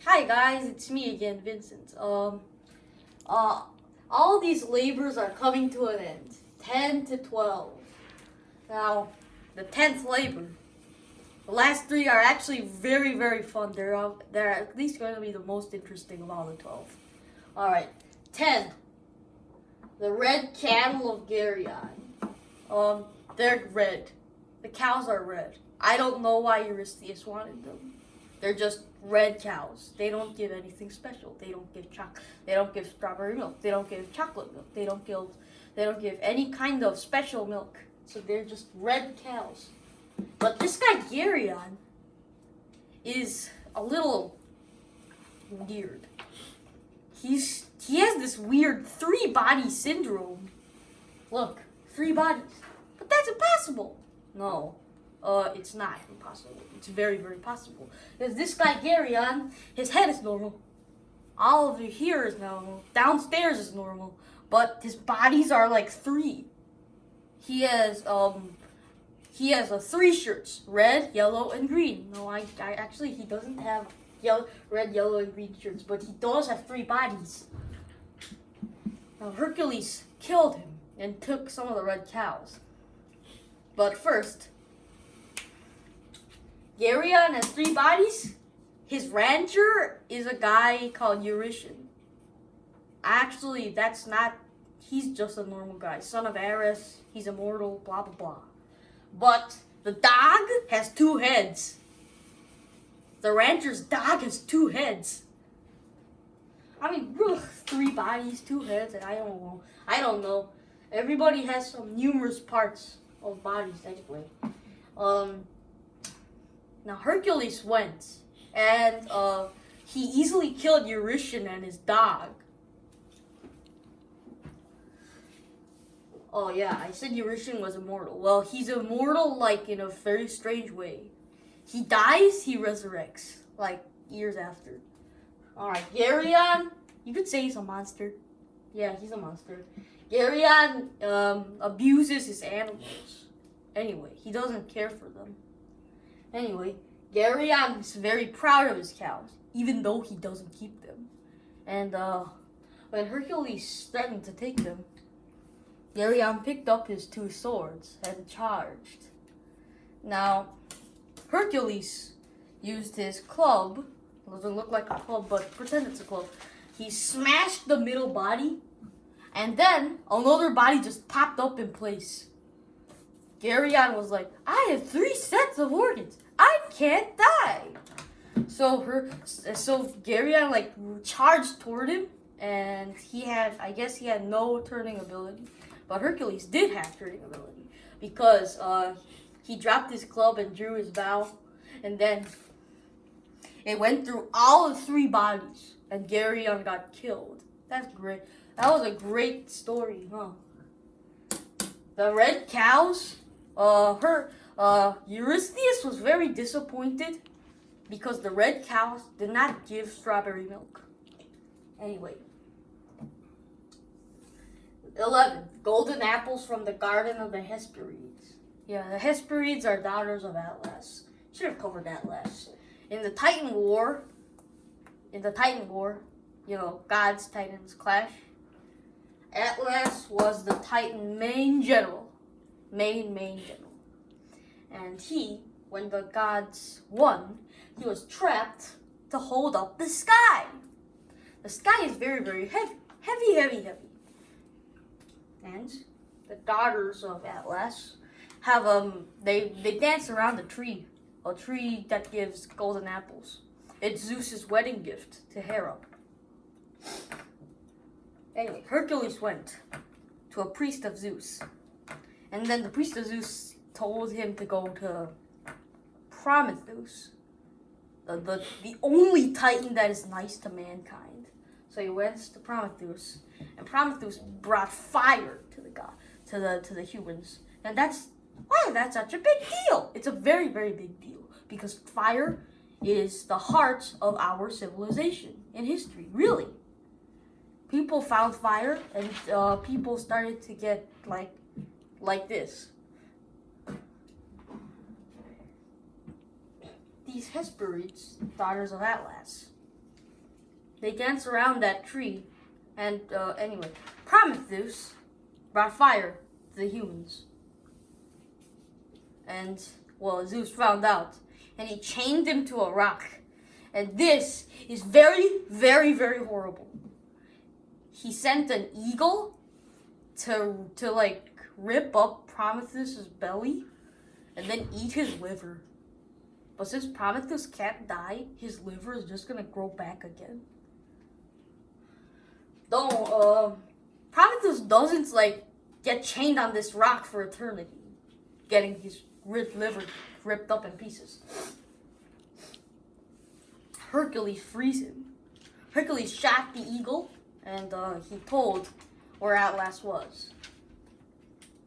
Hi guys, it's me again, Vincent. All these labors are coming to an end. 10 to 12. Now, the 10th labor. The last three are actually very, very fun. They're at least going to be the most interesting of all the 12. Alright, 10. The red cattle of Geryon. They're red. The cows are red. I don't know why Eurystheus wanted them. They're just red cows. They don't give anything special. They don't give They don't give strawberry milk. They don't give chocolate milk. They don't give any kind of special milk. So they're just red cows. But this guy Geryon is a little weird. He has this weird 3-body syndrome. Look, 3 bodies. But that's impossible. No. It's not impossible. It's very, very possible. Because this guy, Geryon, his head is normal. All over here is normal. Downstairs is normal. But his bodies are like 3. He has 3 shirts. Red, yellow, and green. No, I actually, he doesn't have red, yellow, and green shirts. But he does have 3 bodies. Now, Hercules killed him and took some of the red cows. But first, Geryon has 3 bodies. His rancher is a guy called Eurytion. Actually, that's not. He's just a normal guy. Son of Ares. He's immortal, blah, blah, blah. But the dog has 2 heads. The rancher's dog has 2 heads. I mean, 3 bodies, 2 heads, and I don't know. Everybody has some numerous parts of bodies anyway. Now Hercules went, and he easily killed Eurytion and his dog. Oh yeah, I said Eurytion was immortal. Well, he's immortal like in a very strange way. He dies, he resurrects, like years after. Alright, Geryon, you could say he's a monster. Yeah, he's a monster. Geryon abuses his animals. Anyway, he doesn't care for them. Anyway, Geryon is very proud of his cows, even though he doesn't keep them. And when Hercules threatened to take them, Geryon picked up his 2 swords and charged. Now, Hercules used his club. It doesn't look like a club, but pretend it's a club. He smashed the middle body, and then another body just popped up in place. Geryon was like, I have 3 sets of organs. I can't die. So Geryon charged toward him, and I guess he had no turning ability. But Hercules did have turning ability because he dropped his club and drew his bow, and then it went through all of 3 bodies, and Geryon got killed. That's great. That was a great story, huh? The red cows. Eurystheus was very disappointed because the red cows did not give strawberry milk. Anyway. 11. Golden apples from the garden of the Hesperides. Yeah, the Hesperides are daughters of Atlas. Should have covered Atlas. In the Titan War, you know, gods, titans clash. Atlas was the Titan main general. Main general. And when the gods won, he was trapped to hold up the sky. The sky is very, very heavy. Heavy. And the daughters of Atlas have they dance around a tree that gives golden apples. It's Zeus's wedding gift to Hera. Anyway, Hercules went to a priest of Zeus. And then the priest of Zeus told him to go to Prometheus, the only titan that is nice to mankind. So he went to Prometheus, and Prometheus brought fire to the humans. And that's why that's such a big deal. It's a very, very big deal because fire is the heart of our civilization in history. Really, people found fire, and people started to get like this. These Hesperides, daughters of Atlas, they dance around that tree. And anyway, Prometheus brought fire to the humans. And, well, Zeus found out. And he chained him to a rock. And this is very, very, very horrible. He sent an eagle to like rip up Prometheus's belly and then eat his liver. But since Prometheus can't die, his liver is just gonna grow back again. Prometheus doesn't like get chained on this rock for eternity, getting his liver ripped up in pieces. Hercules frees him. Hercules shot the eagle, and he told where Atlas was.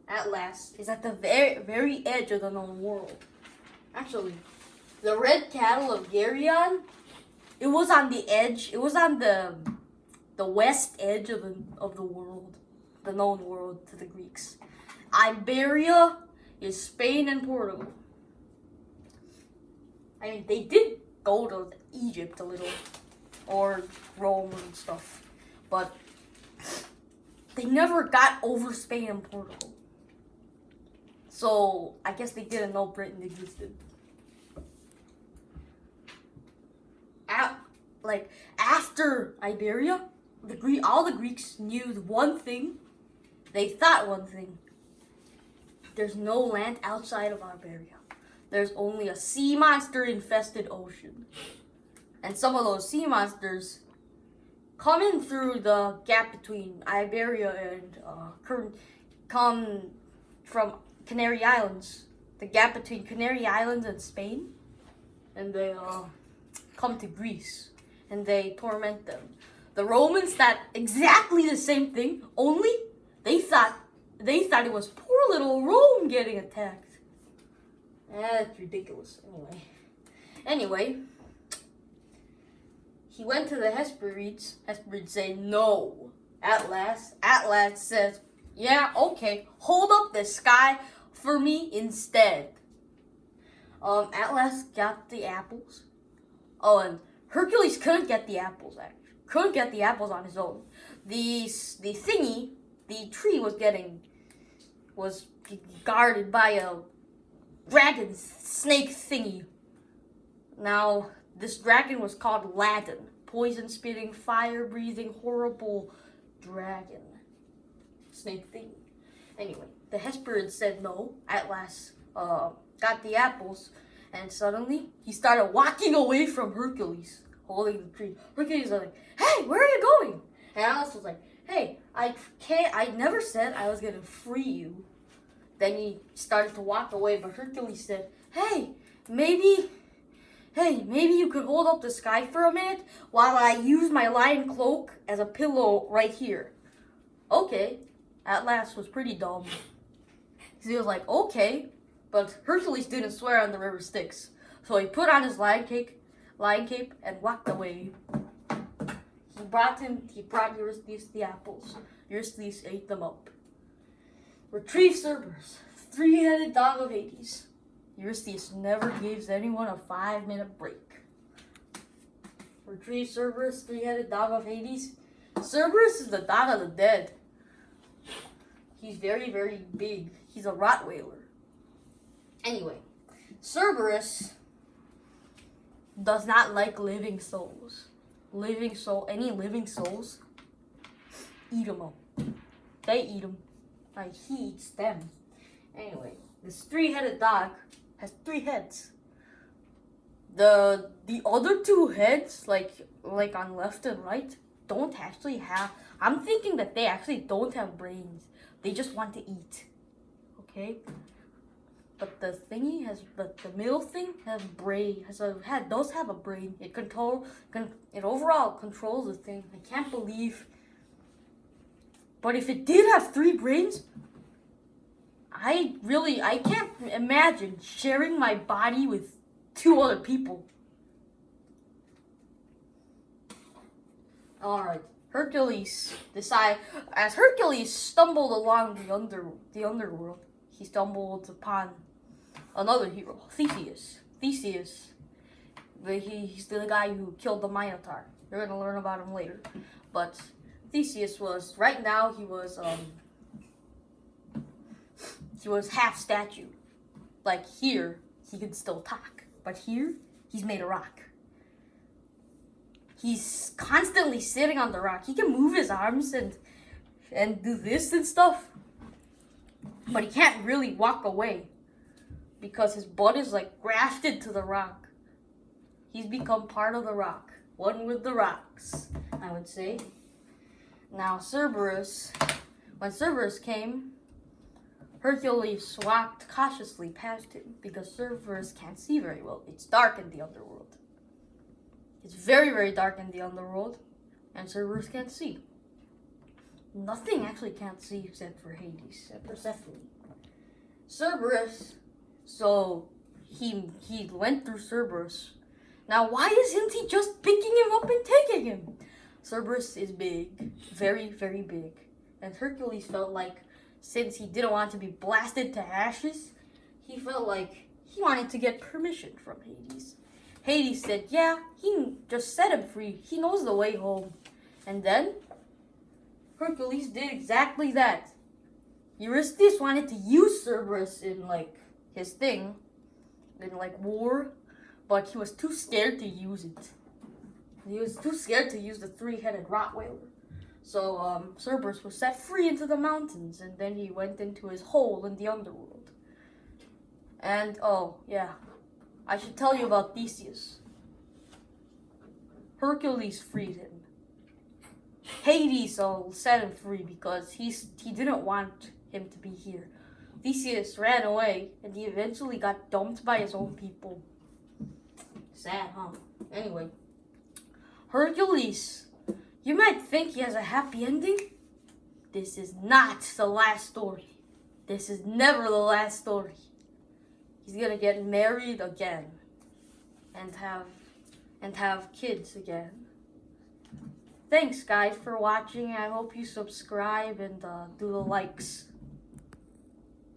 Atlas is at the very edge of the known world. Actually, the red cattle of Geryon, it was on the edge. It was on the west edge of the world, the known world to the Greeks. Iberia is Spain and Portugal. I mean, they did go to Egypt a little, or Rome and stuff, but they never got over Spain and Portugal. So I guess they didn't know Britain existed. After Iberia, all the Greeks knew one thing. They thought one thing. There's no land outside of Iberia. There's only a sea monster infested ocean. And some of those sea monsters come in through the gap between Iberia and come from Canary Islands. The gap between Canary Islands and Spain. And they come to Greece. And they torment them. The Romans thought exactly the same thing, only they thought it was poor little Rome getting attacked. That's ridiculous. Anyway, he went to the Hesperides. Hesperides say no. Atlas says, yeah, okay, hold up the sky for me instead. Atlas got the apples. Oh, and Hercules couldn't get the apples, actually. Couldn't get the apples on his own. The tree was guarded by a dragon snake thingy. Now, this dragon was called Ladin. Poison-spitting, fire-breathing, horrible dragon snake thingy. Anyway, the Hesperids said no. Atlas got the apples, and suddenly he started walking away from Hercules, holding the tree. Hercules was like, "Hey, where are you going?" And Atlas was like, "Hey, I never said I was gonna free you." Then he started to walk away, but Hercules said, Hey, maybe you could hold up the sky for a minute while I use my lion cloak as a pillow right here." Okay, Atlas was pretty dumb. He was like, okay, but Hercules didn't swear on the river Styx. So he put on his lion cape and walked away. He brought Eurystheus the apples. Eurystheus ate them up. Retrieve Cerberus, three-headed dog of Hades. Eurystheus never gives anyone a 5-minute break. Retrieve Cerberus, three-headed dog of Hades. Cerberus is the dog of the dead. He's very, very big. He's a Rottweiler. Anyway, Cerberus does not like living souls. Any living souls, eat them up. They eat them. Like, he eats them. Anyway, this three-headed dog has 3 heads. The other 2 heads, like on left and right, don't actually have. I'm thinking that they actually don't have brains. They just want to eat. Okay? But the thingy has, the middle thing has brain. Does have a brain. It overall controls the thing. I can't believe. But if it did have 3 brains, I can't imagine sharing my body with 2 other people. Alright, Hercules as Hercules stumbled along the underworld, he stumbled upon another hero, Theseus. Theseus He's the guy who killed the Minotaur. You're gonna learn about him later. But Theseus was right now he was half statue. Like here, he could still talk, but here he's made of rock. He's constantly sitting on the rock. He can move his arms and do this and stuff, but he can't really walk away because his butt is like grafted to the rock. He's become part of the rock, one with the rocks, I would say. Now when Cerberus came, Hercules walked cautiously past him because Cerberus can't see very well. It's dark in the underworld. It's very, very dark in the underworld, and Cerberus can't see. Nothing actually can't see except for Hades and Persephone. Cerberus, so he went through Cerberus. Now, why isn't he just picking him up and taking him? Cerberus is big, very, very big, and Hercules felt like since he didn't want to be blasted to ashes, he felt like he wanted to get permission from Hades. Hades said, yeah, he just set him free. He knows the way home. And then Hercules did exactly that. Eurystheus wanted to use Cerberus in like his thing, in like war, but he was too scared to use it. He was too scared to use the three-headed Rottweiler. So Cerberus was set free into the mountains, and then he went into his hole in the underworld. And oh yeah, I should tell you about Theseus. Hercules freed him. Hades set him free because he didn't want him to be here. Theseus ran away, and he eventually got dumped by his own people. Sad, huh? Anyway, Hercules. You might think he has a happy ending. This is not the last story. This is never the last story. He's gonna get married again and have kids again. Thanks guys for watching. I hope you subscribe and do the likes.